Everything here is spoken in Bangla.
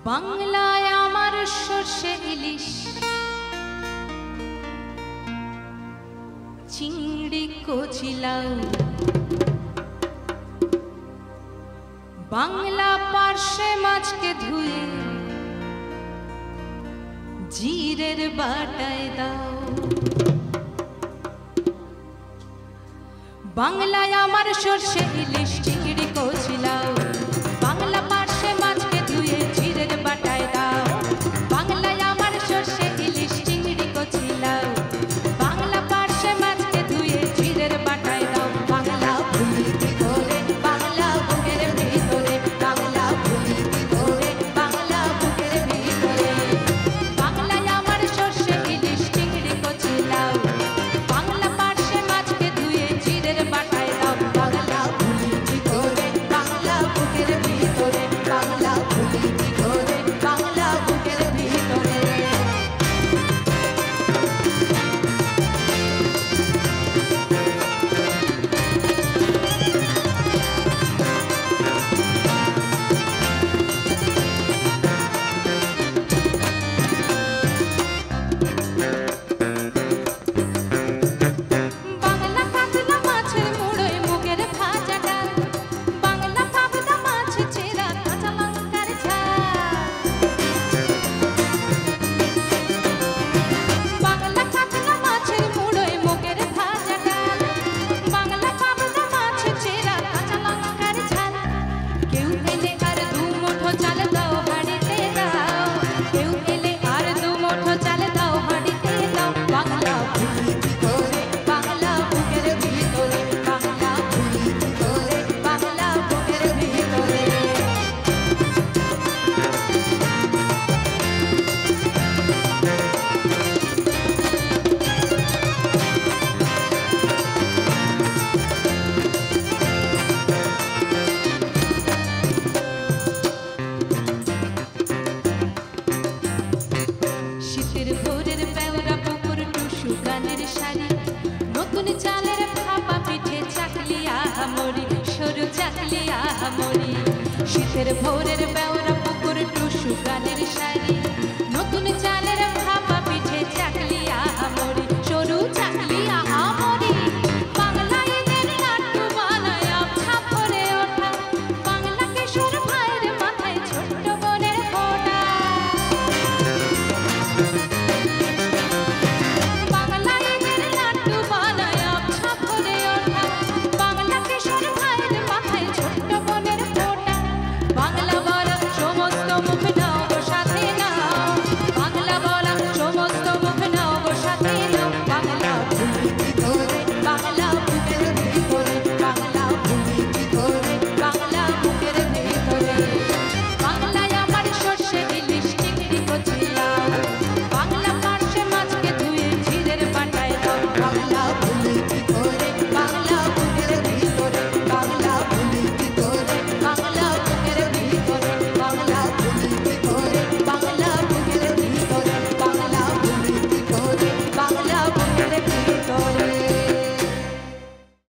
বাংলায় আমার সর্ষে ইলিশ চিংড়ি কচিলাও বাংলা পার্শে মাছকে ধুয়ে জিরের বাটায় দাও। বাংলায় আমার সর্ষে ইলিশ চিংড়ি কচিলাও বাংলা পার্শে মাছকে ধুয়ে জিরের বাটায় দাও। বাংলায় আমার সর্ষে ইলিশ চিংড়ি কচিলাও বাংলা পার্শে মাছকে ধুয়ে জিরের বাটায় দাও। বাংলা ভুলি কি করে বাংলা বুকের ভিতরে বাংলা ভুলি কি করে বাংলা বুকের ভিতরে। বাংলায় আমার সর্ষে ইলিশ চিংড়ি কচিলাও বাংলা পার্শে মাছকে ধুয়ে জিরের বাটায় দাও। বাংলা ভুলি কি করে বাংলা বুকের ভিতরে বাংলা ভুলি কি করে বাংলা বুকের ভিতরে। বাংলা কাতলা মাছের মুড়োয় মুগের ভাজা ডাল বাংলা পাবদা মাছ চেরা কাঁচা লঙ্কার ঝাল। বাংলা কাতলা মাছের মুড়োয় মুগের ভাজা ডাল বাংলা পাবদা মাছ চেরা কাঁচা লঙ্কার ঝাল। কেউ এলে আর দু মুঠো চাল দাও হাঁড়িতে দাও কেউ এলে আর দু মুঠো চাল দাও হাঁড়িতে দাও। বাংলা ভুলি কি করে বাংলা বুকের ভিতরে বাংলা ভুলি কি করে বাংলা বুকের ভিতরে। শীতের ভোরের বেওরা পুকুর টুসু গানের শাড়ি নতুন চালের ভাপা পিঠে চাকলিয়া মরি সরু চাকলিয়া মরি। শীতের ভোরের বেওরা